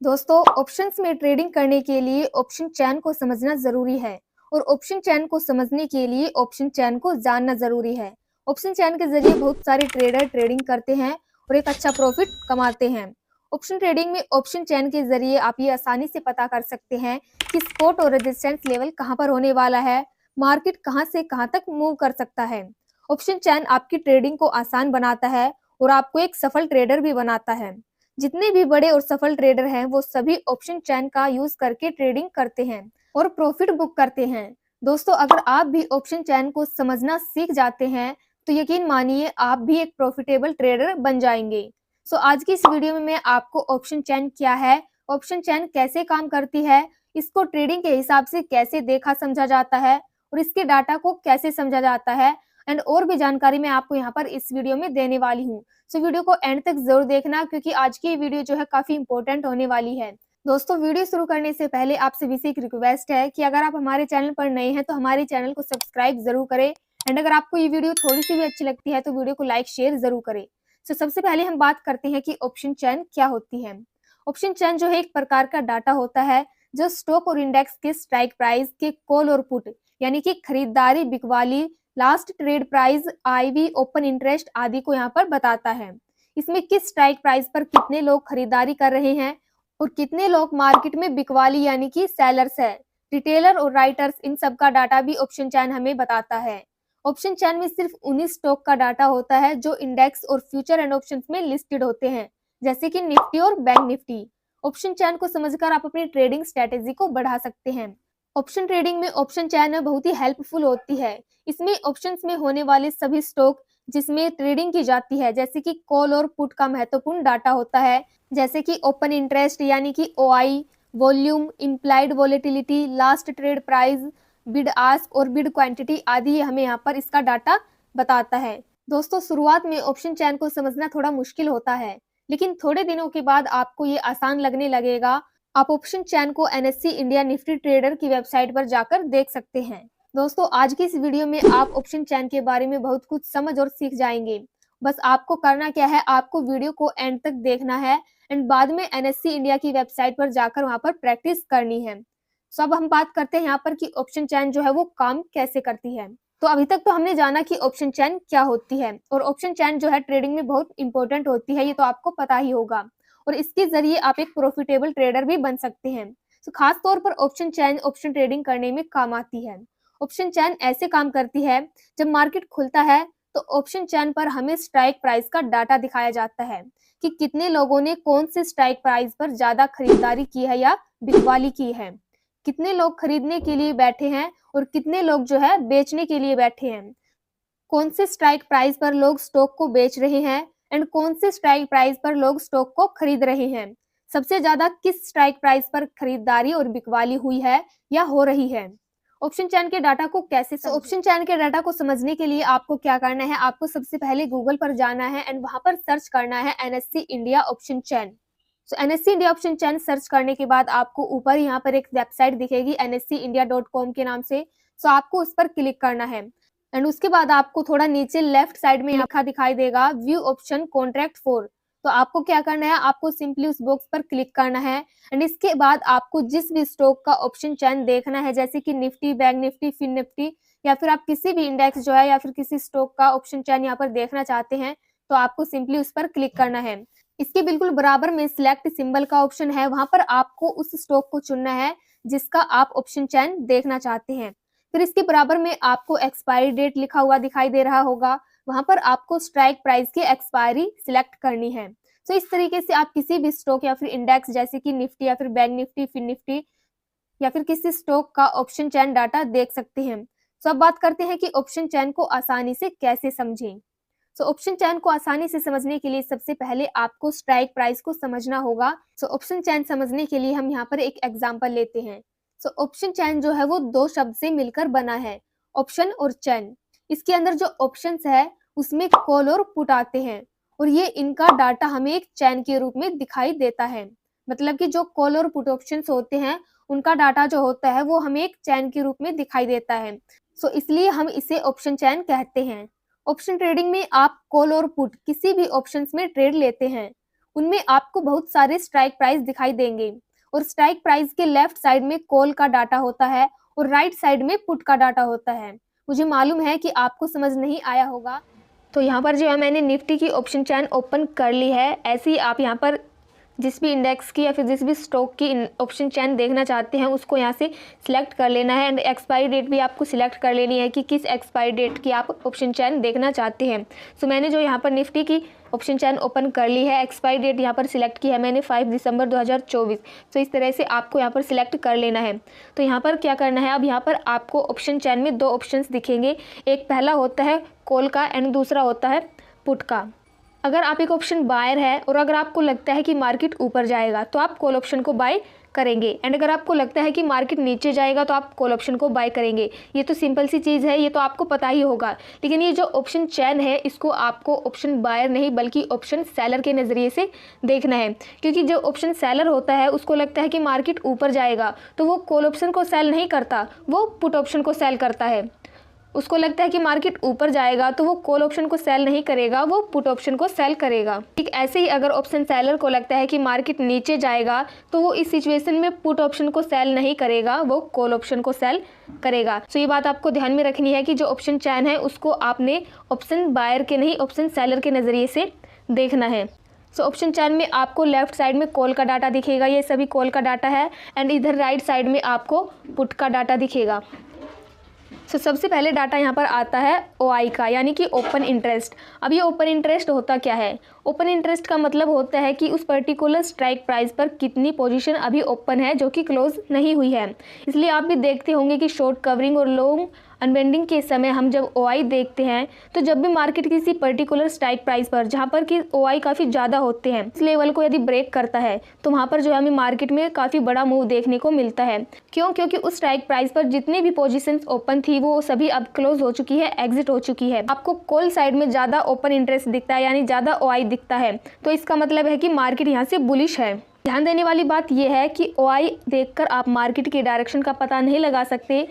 दोस्तों, ऑप्शंस में ट्रेडिंग करने के लिए ऑप्शन चैन को समझना ज़रूरी है और ऑप्शन चैन को समझने के लिए ऑप्शन चैन को जानना ज़रूरी है। ऑप्शन चैन के ज़रिए बहुत सारे ट्रेडर ट्रेडिंग करते हैं और एक अच्छा प्रॉफिट कमाते हैं। ऑप्शन ट्रेडिंग में ऑप्शन चैन के ज़रिए आप ये आसानी से पता कर सकते हैं कि सपोर्ट और रेजिस्टेंस लेवल कहाँ पर होने वाला है, मार्केट कहाँ से कहाँ तक मूव कर सकता है। ऑप्शन चैन आपकी ट्रेडिंग को आसान बनाता है और आपको एक सफल ट्रेडर भी बनाता है। जितने भी बड़े और सफल ट्रेडर हैं वो सभी ऑप्शन चैन का यूज करके ट्रेडिंग करते हैं और प्रॉफिट बुक करते हैं। दोस्तों, अगर आप भी ऑप्शन चैन को समझना सीख जाते हैं तो यकीन मानिए आप भी एक प्रॉफिटेबल ट्रेडर बन जाएंगे। आज की इस वीडियो में मैं आपको ऑप्शन चैन क्या है, ऑप्शन चैन कैसे काम करती है, इसको ट्रेडिंग के हिसाब से कैसे देखा समझा जाता है और इसके डाटा को कैसे समझा जाता है एंड और भी जानकारी मैं आपको यहाँ पर इस वीडियो में देने वाली हूँ। वीडियो को एंड तक जरूर देखना क्योंकि आज की वीडियो जो है काफी इंपॉर्टेंट होने वाली है। दोस्तों, वीडियो शुरू करने से पहले आपसे भी एक रिक्वेस्ट है कि अगर आप हमारे चैनल पर नए हैं तो हमारे चैनल को सब्सक्राइब जरूर करें एंड अगर आपको ये वीडियो थोड़ी सी भी अच्छी लगती है तो वीडियो को लाइक शेयर जरूर करें। सबसे पहले हम बात करते हैं कि ऑप्शन चैन क्या होती है। ऑप्शन चैन जो है एक प्रकार का डाटा होता है जो स्टॉक और इंडेक्स के स्ट्राइक प्राइस के कॉल और पुट यानी कि खरीदारी, बिकवाली, last trade price, IV, open interest आदि को यहाँ पर बताता है। इसमें किस स्ट्राइक प्राइस पर कितने लोग खरीदारी कर रहे हैं और कितने लोग मार्केट में बिकवाली यानी कि सेलर्स है, रिटेलर और राइटर्स, इन सब का डाटा भी ऑप्शन चैन हमें बताता है। ऑप्शन चैन में सिर्फ 19 स्टॉक का डाटा होता है जो इंडेक्स और फ्यूचर एंड ऑप्शंस में लिस्टेड होते हैं, जैसे कि निफ्टी और बैंक निफ्टी। ऑप्शन चैन को समझकर आप अपनी ट्रेडिंग स्ट्रेटेजी को बढ़ा सकते हैं। ऑप्शन ट्रेडिंग में ऑप्शन चैन बहुत ही हेल्पफुल होती है। इसमें ऑप्शंस में होने वाले सभी स्टॉक जिसमें ट्रेडिंग की जाती है जैसे कि कॉल और पुट का महत्वपूर्ण डाटा होता है, जैसे कि ओपन इंटरेस्ट यानी कि OI, volume, implied volatility, last trade price, bid ask और बिड क्वांटिटी आदि हमें यहाँ पर इसका डाटा बताता है। दोस्तों, शुरुआत में ऑप्शन चैन को समझना थोड़ा मुश्किल होता है लेकिन थोड़े दिनों के बाद आपको ये आसान लगने लगेगा। आप ऑप्शन चैन को एनएससी इंडिया निफ्टी ट्रेडर की वेबसाइट पर जाकर देख सकते हैं। दोस्तों, आज की इस वीडियो में आप ऑप्शन चैन के बारे में बहुत कुछ समझ और सीख जाएंगे। बस आपको करना क्या है, आपको वीडियो को एंड तक देखना है एंड बाद में एनएससी इंडिया की वेबसाइट पर जाकर वहां पर प्रैक्टिस करनी है। अब हम बात करते हैं यहाँ पर कि ऑप्शन चैन जो है वो काम कैसे करती है। तो अभी तक तो हमने जाना कि ऑप्शन चैन क्या होती है और ऑप्शन चैन जो है ट्रेडिंग में बहुत इंपॉर्टेंट होती है, ये तो आपको पता ही होगा और इसके जरिए आप एक प्रॉफिटेबल ट्रेडर भी बन सकते हैं। खास तौर पर ऑप्शन चैन ऑप्शन ट्रेडिंग करने में काम आती है। ऑप्शन चैन ऐसे काम करती है, जब मार्केट खुलता है तो ऑप्शन चैन पर हमें स्ट्राइक प्राइस का डाटा दिखाया जाता है कि कितने लोगों ने कौन से स्ट्राइक प्राइस पर ज्यादा खरीदारी की है या बिकवाली की है, कितने लोग खरीदने के लिए बैठे हैं और कितने लोग जो है बेचने के लिए बैठे हैं, कौन से स्ट्राइक प्राइस पर लोग स्टॉक को बेच रहे हैं एंड कौन से स्ट्राइक प्राइस पर लोग स्टॉक को खरीद रहे हैं, सबसे ज्यादा किस स्ट्राइक प्राइस पर खरीदारी और बिकवाली हुई है या हो रही है। ऑप्शन चैन के डाटा को कैसे ऑप्शन चैन के डाटा को समझने के लिए आपको क्या करना है, आपको सबसे पहले गूगल पर जाना है एंड वहां पर सर्च करना है एनएससी इंडिया ऑप्शन चैन। एनएससी इंडिया ऑप्शन चैन सर्च करने के बाद आपको ऊपर यहाँ पर एक वेबसाइट दिखेगी nscindia.com के नाम से। आपको उस पर क्लिक करना है एंड उसके बाद आपको थोड़ा नीचे लेफ्ट साइड में लिखा दिखाई देगा व्यू ऑप्शन कॉन्ट्रैक्ट फॉर। तो आपको क्या करना है, आपको सिंपली उस बॉक्स पर क्लिक करना है एंड इसके बाद आपको जिस भी स्टॉक का ऑप्शन चैन देखना है जैसे कि Nifty, bank Nifty, fin Nifty या फिर आप किसी भी इंडेक्स जो है या फिर किसी स्टॉक का ऑप्शन चैन यहाँ पर देखना चाहते हैं तो आपको सिंपली उस पर क्लिक करना है। इसके बिल्कुल बराबर में सिलेक्ट सिंबल का ऑप्शन है, वहां पर आपको उस स्टॉक को चुनना है जिसका आप ऑप्शन चैन देखना चाहते हैं। फिर इसके बराबर में आपको एक्सपायरी डेट लिखा हुआ दिखाई दे रहा होगा, वहां पर आपको स्ट्राइक प्राइस की एक्सपायरी सिलेक्ट करनी है। इस तरीके से आप किसी भी स्टॉक या फिर इंडेक्स जैसे कि निफ्टी या फिर बैंक निफ्टी, फिन निफ्टी या फिर किसी स्टॉक का ऑप्शन चैन डाटा देख सकते हैं। अब बात करते हैं कि ऑप्शन चैन को आसानी से कैसे समझें। ऑप्शन चैन को आसानी से समझने के लिए सबसे पहले आपको स्ट्राइक प्राइस को समझना होगा। ऑप्शन चैन समझने के लिए हम यहाँ पर एक एग्जांपल लेते हैं। ऑप्शन चैन जो है वो दो शब्द से मिलकर बना है, ऑप्शन और चैन। इसके अंदर जो ऑप्शंस है उसमें कॉल और पुट आते हैं और ये इनका डाटा हमें एक चैन के रूप में दिखाई देता है। मतलब कि जो कॉल और पुट ऑप्शंस होते हैं उनका डाटा जो होता है वो हमें एक चैन के रूप में दिखाई देता है। इसलिए हम इसे ऑप्शन चैन कहते हैं। ऑप्शन ट्रेडिंग में आप कॉल और पुट किसी भी ऑप्शंस में ट्रेड लेते हैं उनमें आपको बहुत सारे स्ट्राइक प्राइस दिखाई देंगे और स्ट्राइक प्राइस के लेफ्ट साइड में कॉल का डाटा होता है और राइट साइड में पुट का डाटा होता है। मुझे मालूम है कि आपको समझ नहीं आया होगा। तो यहाँ पर जो है मैंने निफ्टी की ऑप्शन चैन ओपन कर ली है। ऐसे ही आप यहाँ पर जिस भी इंडेक्स की या फिर जिस भी स्टॉक की ऑप्शन चैन देखना चाहते हैं उसको यहाँ से सिलेक्ट कर लेना है एंड एक्सपायरी डेट भी आपको सिलेक्ट कर लेनी है कि किस एक्सपायरी डेट की आप ऑप्शन चैन देखना चाहते हैं। सो मैंने जो यहाँ पर निफ्टी की ऑप्शन चैन ओपन कर ली है, एक्सपायरी डेट यहाँ पर सिलेक्ट की है मैंने 5 दिसंबर 2024। तो इस तरह से आपको यहाँ पर सिलेक्ट कर लेना है। तो यहाँ पर क्या करना है, अब यहाँ पर आपको ऑप्शन चैन में 2 ऑप्शंस दिखेंगे। एक पहला होता है कॉल का एंड दूसरा होता है पुट का। अगर आप एक ऑप्शन बायर है और अगर आपको लगता है कि मार्केट ऊपर जाएगा तो आप कॉल ऑप्शन को बाय करेंगे एंड अगर आपको लगता है कि मार्केट नीचे जाएगा तो आप कॉल ऑप्शन को बाय करेंगे। ये तो सिंपल सी चीज़ है, ये तो आपको पता ही होगा। लेकिन ये जो ऑप्शन चैन है इसको आपको ऑप्शन बायर नहीं बल्कि ऑप्शन सेलर के नज़रिए से देखना है, क्योंकि जो ऑप्शन सेलर होता है उसको लगता है कि मार्केट ऊपर जाएगा तो वो कॉल ऑप्शन को सेल नहीं करता, वो पुट ऑप्शन को सेल करता है। उसको लगता है कि मार्केट ऊपर जाएगा तो वो कॉल ऑप्शन को सेल नहीं करेगा, वो पुट ऑप्शन को सेल करेगा। ठीक ऐसे ही अगर ऑप्शन सेलर को लगता है कि मार्केट नीचे जाएगा तो वो इस सिचुएशन में पुट ऑप्शन को सेल नहीं करेगा, वो कॉल ऑप्शन को सेल करेगा। तो ये बात आपको ध्यान में रखनी है कि जो ऑप्शन चैन है उसको आपने ऑप्शन बायर के नहीं ऑप्शन सेलर के नज़रिए से देखना है। सो ऑप्शन चैन में आपको लेफ्ट साइड में कॉल का डाटा दिखेगा, ये सभी कॉल का डाटा है एंड इधर राइट साइड में आपको पुट का डाटा दिखेगा। सबसे पहले डाटा यहाँ पर आता है OI का, यानी कि ओपन इंटरेस्ट। अब ये ओपन इंटरेस्ट होता क्या है? ओपन इंटरेस्ट का मतलब होता है कि उस पर्टिकुलर स्ट्राइक प्राइस पर कितनी पोजीशन अभी ओपन है जो कि क्लोज नहीं हुई है। इसलिए आप भी देखते होंगे कि शॉर्ट कवरिंग और लॉन्ग अनवेंडिंग के समय हम जब OI देखते हैं तो जब भी मार्केट किसी पर्टिकुलर स्ट्राइक प्राइस पर जहाँ पर कि OI काफ़ी ज़्यादा होते हैं इस लेवल को यदि ब्रेक करता है तो वहाँ पर जो है हमें मार्केट में काफ़ी बड़ा मूव देखने को मिलता है। क्यों? क्योंकि उस स्ट्राइक प्राइस पर जितनी भी पोजीशंस ओपन थी वो सभी अब क्लोज हो चुकी है, एग्जिट हो चुकी है। आपको कॉल साइड में ज़्यादा ओपन इंटरेस्ट दिखता है, यानी ज़्यादा OI दिखता है, तो इसका मतलब है कि मार्केट यहाँ से बुलिश है। ध्यान देने वाली बात यह है कि OI देखकर आप मार्केट के डायरेक्शन का पता नहीं लगा सकते।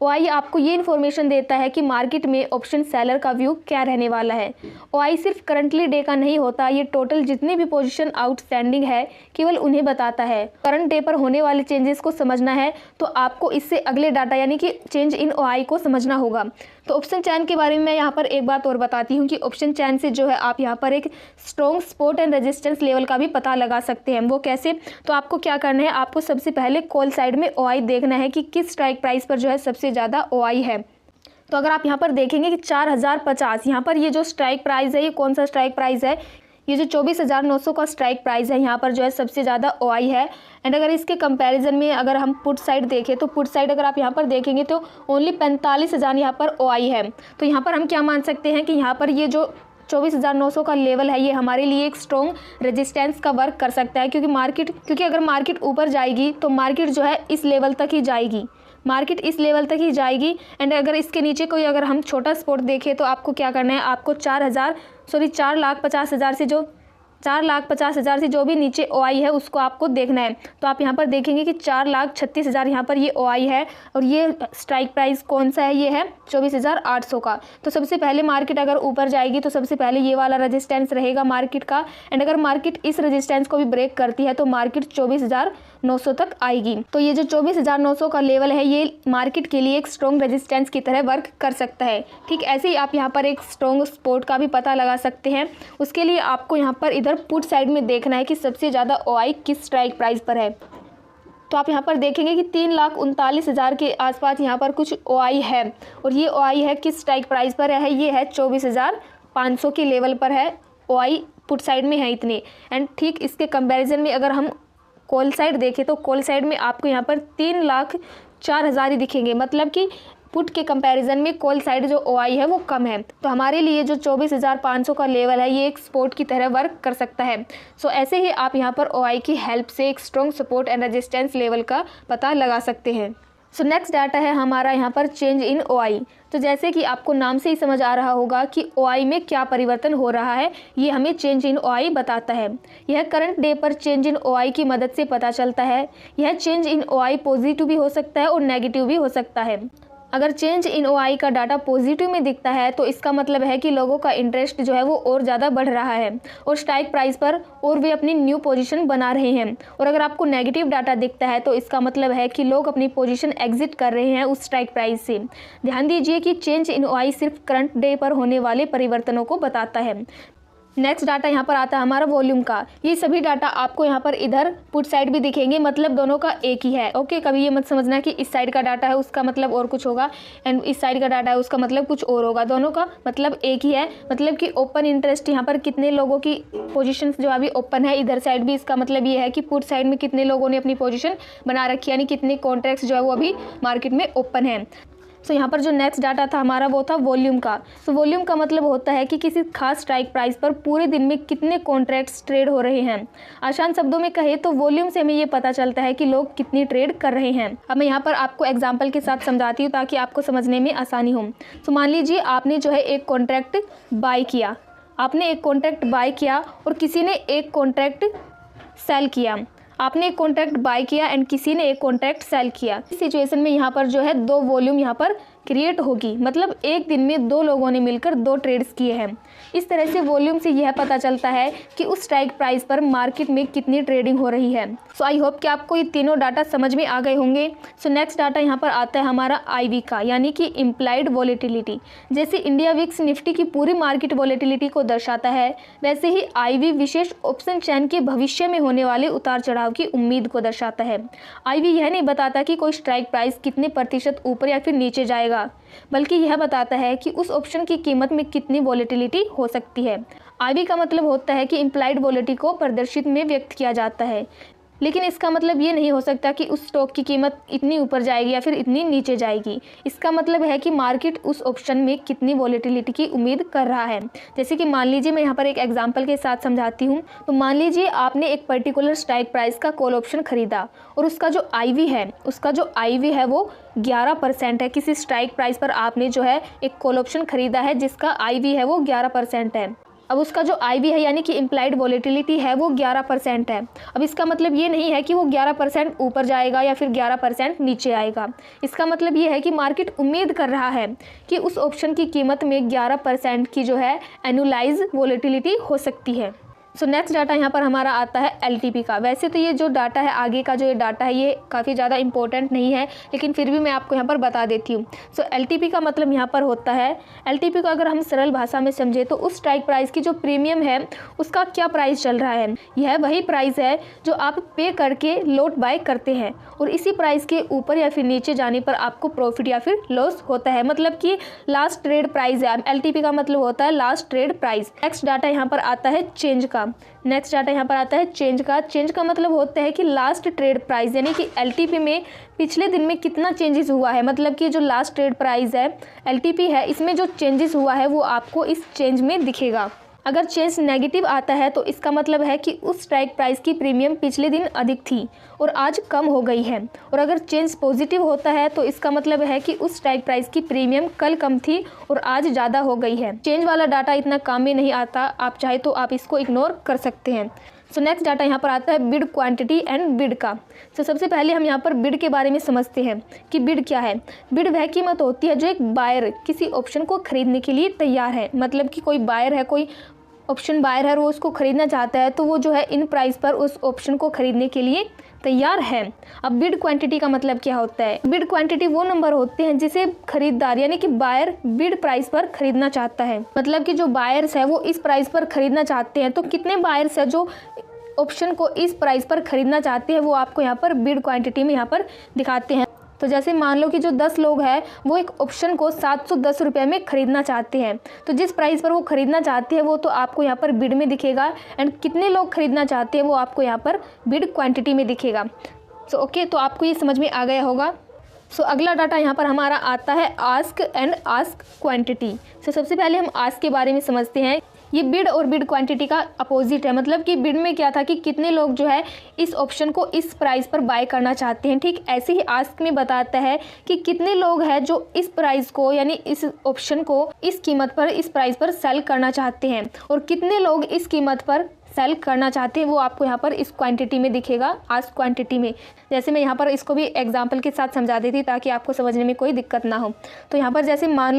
OI आपको ये इन्फॉर्मेशन देता है कि मार्केट में ऑप्शन सेलर का व्यू क्या रहने वाला है। OI सिर्फ करंटली डे का नहीं होता, ये टोटल जितनी भी पोजीशन आउटस्टैंडिंग है केवल उन्हें बताता है। करंट डे पर होने वाले चेंजेस को समझना है तो आपको इससे अगले डाटा यानी कि चेंज इन OI को समझना होगा। तो ऑप्शन चैन के बारे में मैं यहाँ पर एक बात और बताती हूँ कि ऑप्शन चैन से जो है आप यहाँ पर एक strong support and resistance level का भी पता लगा सकते हैं। वो कैसे? तो आपको क्या करना है, आपको सबसे पहले कॉल साइड में OI देखना है कि किस स्ट्राइक प्राइस पर जो है सबसे ज़्यादा OI है। तो अगर आप यहाँ पर देखेंगे कि 4050 यहाँ पर ये जो स्ट्राइक प्राइस है, ये कौन सा स्ट्राइक प्राइस है? ये जो 24,900 का स्ट्राइक प्राइस है यहाँ पर जो है सबसे ज़्यादा OI है। एंड अगर इसके कंपैरिजन में अगर हम पुट साइड देखें तो पुट साइड अगर आप यहाँ पर देखेंगे तो ओनली 45,000 यहाँ पर OI है। तो यहाँ पर हम क्या मान सकते हैं कि यहाँ पर ये जो 24,900 का लेवल है ये हमारे लिए एक स्ट्रॉन्ग रेजिस्टेंस का वर्क कर सकता है, क्योंकि अगर मार्केट ऊपर जाएगी तो मार्केट जो है इस लेवल तक ही जाएगी, मार्केट इस लेवल तक ही जाएगी। एंड अगर इसके नीचे कोई अगर हम छोटा सपोर्ट देखें तो आपको क्या करना है, आपको 4,50,000 से जो 4,50,000 से जो भी नीचे OI है उसको आपको देखना है। तो आप यहाँ पर देखेंगे कि 4,36,000 यहाँ पर ये OI है और ये स्ट्राइक प्राइस कौन सा है, ये है 24,800 का। तो सबसे पहले मार्केट अगर ऊपर जाएगी तो सबसे पहले ये वाला रेजिस्टेंस रहेगा मार्केट का। एंड अगर मार्केट इस रेजिस्टेंस को भी ब्रेक करती है तो मार्केट 24,900 तक आएगी। तो ये जो 24,900 का लेवल है ये मार्केट के लिए एक स्ट्रॉन्ग रेजिस्टेंस की तरह वर्क कर सकता है। ठीक ऐसे ही आप यहाँ पर एक स्ट्रॉन्ग सपोर्ट का भी पता लगा सकते हैं। उसके लिए आपको यहाँ पर इधर पुट साइड में देखना है कि सबसे ज़्यादा OI किस स्ट्राइक प्राइस पर है। तो आप यहाँ पर देखेंगे कि 3,39,000 के आसपास यहाँ पर कुछ OI है और ये OI है किस स्ट्राइक प्राइस पर है, ये है 24,500 के लेवल पर है। OI पुट साइड में है इतने। एंड ठीक इसके कंपैरिजन में अगर हम कॉल साइड देखें तो कॉल साइड में आपको यहाँ पर 3,04,000 ही दिखेंगे, मतलब कि पुट के कंपैरिजन में कॉल साइड जो OI है वो कम है। तो हमारे लिए जो 24,500 का लेवल है ये एक सपोर्ट की तरह वर्क कर सकता है। सो ऐसे ही आप यहाँ पर OI की हेल्प से एक strong support and resistance level का पता लगा सकते हैं। सो नेक्स्ट डाटा है हमारा यहाँ पर चेंज इन OI। तो जैसे कि आपको नाम से ही समझ आ रहा होगा कि OI में क्या परिवर्तन हो रहा है, ये हमें चेंज इन OI बताता है। यह करंट डे पर चेंज इन OI की मदद से पता चलता है। यह चेंज इन OI पॉजिटिव भी हो सकता है और नेगेटिव भी हो सकता है। अगर चेंज इन ओआई का डाटा पॉजिटिव में दिखता है तो इसका मतलब है कि लोगों का इंटरेस्ट जो है वो और ज़्यादा बढ़ रहा है और स्ट्राइक प्राइस पर और वे अपनी न्यू पोजीशन बना रहे हैं। और अगर आपको नेगेटिव डाटा दिखता है तो इसका मतलब है कि लोग अपनी पोजीशन एग्जिट कर रहे हैं उस स्ट्राइक प्राइस से। ध्यान दीजिए कि चेंज इन ओआई सिर्फ करंट डे पर होने वाले परिवर्तनों को बताता है। नेक्स्ट डाटा यहाँ पर आता है हमारा वॉल्यूम का। ये सभी डाटा आपको यहाँ पर इधर पुट साइड भी दिखेंगे, मतलब दोनों का एक ही है। ओके, कभी ये मत समझना कि इस साइड का डाटा है उसका मतलब और कुछ होगा एंड इस साइड का डाटा है उसका मतलब कुछ और होगा। दोनों का मतलब एक ही है, मतलब कि ओपन इंटरेस्ट यहाँ पर कितने लोगों की पोजीशन जो अभी ओपन है इधर साइड भी, इसका मतलब ये है कि पुट साइड में कितने लोगों ने अपनी पोजीशन बना रखी है, यानी कितने कॉन्ट्रैक्ट्स जो है वो अभी मार्केट में ओपन है। सो यहाँ पर जो नेक्स्ट डाटा था हमारा वो था वॉल्यूम का। सो वॉल्यूम का मतलब होता है कि किसी खास स्ट्राइक प्राइस पर पूरे दिन में कितने कॉन्ट्रैक्ट्स ट्रेड हो रहे हैं। आसान शब्दों में कहे तो वॉल्यूम से हमें ये पता चलता है कि लोग कितनी ट्रेड कर रहे हैं। अब मैं यहाँ पर आपको एग्जांपल के साथ समझाती हूँ ताकि आपको समझने में आसानी हो। तो मान लीजिए आपने जो है एक कॉन्ट्रैक्ट बाय किया, आपने एक कॉन्ट्रैक्ट बाय किया और किसी ने एक कॉन्ट्रैक्ट सेल किया। आपने एक कॉन्ट्रैक्ट बाय किया एंड किसी ने एक कॉन्ट्रैक्ट सेल किया। इस सिचुएशन में यहाँ पर जो है दो वॉल्यूम यहाँ पर क्रिएट होगी, मतलब एक दिन में दो लोगों ने मिलकर दो ट्रेड्स किए हैं। इस तरह से वॉल्यूम से यह पता चलता है कि उस स्ट्राइक प्राइस पर मार्केट में कितनी ट्रेडिंग हो रही है। सो आई होप कि आपको ये तीनों डाटा समझ में आ गए होंगे। सो नेक्स्ट डाटा यहाँ पर आता है हमारा आईवी का, यानी कि इम्प्लाइड वॉलेटिलिटी। जैसे इंडिया विक्स निफ्टी की पूरी मार्केट वॉलेटिलिटी को दर्शाता है, वैसे ही आईवी विशेष ऑप्शन चैन के भविष्य में होने वाले उतार चढ़ाव की उम्मीद को दर्शाता है। आईवी यह नहीं बताता कि कोई स्ट्राइक प्राइस कितने प्रतिशत ऊपर या फिर नीचे जाएगा, बल्कि यह बताता है कि उस ऑप्शन की कीमत में कितनी वॉलेटिलिटी हो सकती है। आईवी का मतलब होता है कि इम्प्लाइड वॉलेटिलिटी को प्रदर्शित में व्यक्त किया जाता है, लेकिन इसका मतलब ये नहीं हो सकता कि उस स्टॉक की कीमत इतनी ऊपर जाएगी या फिर इतनी नीचे जाएगी। इसका मतलब है कि मार्केट उस ऑप्शन में कितनी वॉलेटिलिटी की उम्मीद कर रहा है। जैसे कि मान लीजिए मैं यहाँ पर एक एग्जांपल के साथ समझाती हूँ। तो मान लीजिए आपने एक पर्टिकुलर स्ट्राइक प्राइस का कॉल ऑप्शन खरीदा और उसका जो आईवी है वो 11% है। किसी स्ट्राइक प्राइस पर आपने जो है एक कॉल ऑप्शन खरीदा है जिसका आईवी है वो 11% है। अब उसका जो आईवी है यानी कि इम्प्लाइड वॉलेटिलिटी है वो 11% है। अब इसका मतलब ये नहीं है कि वो 11% ऊपर जाएगा या फिर 11% नीचे आएगा। इसका मतलब ये है कि मार्केट उम्मीद कर रहा है कि उस ऑप्शन की कीमत में 11% की जो है एनुअलाइज वॉलेटिलिटी हो सकती है। सो नेक्स्ट डाटा यहाँ पर हमारा आता है एलटीपी का। वैसे तो ये जो डाटा है आगे का जो ये डाटा है ये काफ़ी ज़्यादा इंपॉर्टेंट नहीं है, लेकिन फिर भी मैं आपको यहाँ पर बता देती हूँ। सो एलटीपी का मतलब यहाँ पर होता है, एलटीपी को अगर हम सरल भाषा में समझे तो उस स्ट्राइक प्राइस की जो प्रीमियम है उसका क्या प्राइस चल रहा है। यह वही प्राइस है जो आप पे करके लोट बाय करते हैं और इसी प्राइस के ऊपर या फिर नीचे जाने पर आपको प्रॉफिट या फिर लॉस होता है, मतलब कि लास्ट ट्रेड प्राइस है। एलटीपी का मतलब होता है last trade price. Next data यहाँ पर आता है चेंज का। नेक्स्ट डाटा यहाँ पर आता है चेंज का। चेंज का मतलब होता है कि लास्ट ट्रेड प्राइस, यानी कि एलटीपी में पिछले दिन में कितना चेंजेस हुआ है, मतलब कि जो लास्ट ट्रेड प्राइस है एलटीपी है इसमें जो चेंजेस हुआ है वो आपको इस चेंज में दिखेगा। अगर चेंज नेगेटिव आता है तो इसका मतलब है कि उस स्ट्राइक प्राइस की प्रीमियम पिछले दिन अधिक थी और आज कम हो गई है। और अगर चेंज पॉजिटिव होता है तो इसका मतलब है कि उस स्ट्राइक प्राइस की प्रीमियम कल कम थी और आज ज़्यादा हो गई है। चेंज वाला डाटा इतना काम में नहीं आता, आप चाहे तो आप इसको इग्नोर कर सकते हैं। सो नेक्स्ट डाटा यहाँ पर आता है बिड क्वांटिटी एंड बिड का। सो सबसे पहले हम यहाँ पर बिड के बारे में समझते हैं कि बिड क्या है। बिड वह कीमत होती है जो एक बायर किसी ऑप्शन को खरीदने के लिए तैयार है, मतलब कि कोई बायर है, कोई ऑप्शन बायर है और वो उसको खरीदना चाहता है तो वो जो है इन प्राइस पर उस ऑप्शन को खरीदने के लिए तैयार है। अब बिड क्वांटिटी का मतलब क्या होता है। बिड क्वांटिटी वो नंबर होते हैं जिसे खरीदार यानी कि बायर बिड प्राइस पर खरीदना चाहता है, मतलब कि जो बायर्स है वो इस प्राइस पर खरीदना चाहते हैं। तो कितने बायर्स है जो ऑप्शन को इस प्राइस पर खरीदना चाहते हैं वो आपको यहाँ पर बिड क्वांटिटी में यहाँ पर दिखाते हैं। तो जैसे मान लो कि जो 10 लोग हैं वो एक ऑप्शन को 710 रुपये में खरीदना चाहते हैं, तो जिस प्राइस पर वो खरीदना चाहते हैं वो तो आपको यहाँ पर बिड में दिखेगा एंड कितने लोग खरीदना चाहते हैं वो आपको यहाँ पर बिड क्वांटिटी में दिखेगा। सो ओके, तो आपको ये समझ में आ गया होगा। सो अगला डाटा यहाँ पर हमारा आता है आस्क एंड आस्क क्वांटिटी। सो सबसे पहले हम आस्क के बारे में समझते हैं। ये बिड और बिड क्वांटिटी का अपोजिट है, मतलब कि बिड में क्या था कि कितने लोग जो है इस ऑप्शन को इस प्राइस पर बाय करना चाहते हैं, ठीक ऐसे ही आस्क में बताता है कि कितने लोग हैं जो इस प्राइस को यानी इस ऑप्शन को इस कीमत पर इस प्राइस पर सेल करना चाहते हैं और कितने लोग इस कीमत पर सेल करना चाहते हैं वो आपको यहाँ पर इस क्वांटिटी में दिखेगा, आस्क क्वांटिटी में। जैसे मैं यहाँ पर इसको भी एग्जांपल के साथ समझा देती ताकि आपको समझने में कोई दिक्कत ना हो। तो यहाँ पर जैसे मान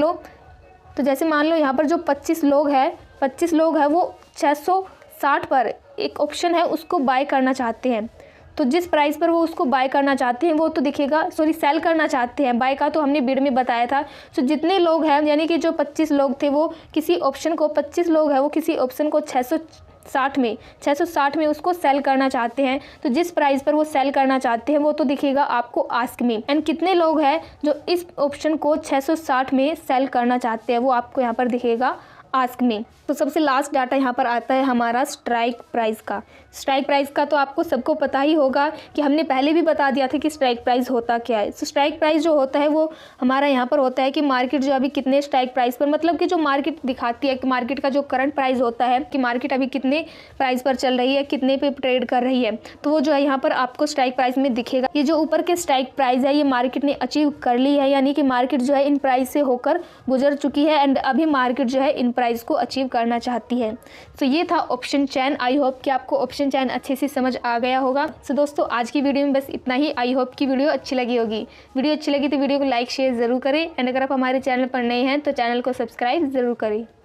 लो यहाँ पर जो 25 लोग हैं वो 660 पर एक ऑप्शन है उसको बाय करना चाहते हैं। तो जिस प्राइस पर वो उसको बाय करना चाहते हैं वो तो दिखेगा, सेल करना चाहते हैं, बाय का तो हमने बिड में बताया था। तो जितने लोग हैं यानी कि जो 25 लोग थे वो किसी ऑप्शन को 25 लोग हैं वो किसी ऑप्शन को 660 में उसको सेल करना चाहते हैं। तो जिस प्राइस पर वो सेल करना चाहते हैं वो तो दिखेगा आपको आस्क में। एंड कितने लोग हैं जो इस ऑप्शन को 660 में सेल करना चाहते हैं वो आपको यहाँ पर दिखेगा आस्क में। तो सबसे लास्ट डाटा यहाँ पर आता है हमारा स्ट्राइक प्राइस का। स्ट्राइक प्राइस का तो आपको सबको पता ही होगा कि हमने पहले भी बता दिया था कि स्ट्राइक प्राइस होता क्या है। तो स्ट्राइक प्राइस जो होता है वो हमारा यहाँ पर होता है कि मार्केट जो अभी कितने स्ट्राइक प्राइस पर, मतलब कि जो मार्केट दिखाती है कि मार्केट का जो करंट प्राइस होता है कि मार्केट अभी कितने प्राइस पर चल रही है, कितने पे ट्रेड कर रही है, तो वो जो है यहाँ पर आपको स्ट्राइक प्राइस में दिखेगा। ये जो ऊपर के स्ट्राइक प्राइस है ये मार्केट ने अचीव कर ली है, यानी कि मार्केट जो है इन प्राइस से होकर गुजर चुकी है एंड अभी मार्केट जो है इन प्राइस को अचीव करना चाहती है। तो ये था ऑप्शन चेन। आई होप कि आपको ऑप्शन चेन अच्छे से समझ आ गया होगा। सो दोस्तों आज की वीडियो में बस इतना ही। आई होप कि वीडियो अच्छी लगी होगी। वीडियो अच्छी लगी तो वीडियो को लाइक शेयर जरूर करें एंड अगर आप हमारे चैनल पर नए हैं तो चैनल को सब्सक्राइब जरूर करें।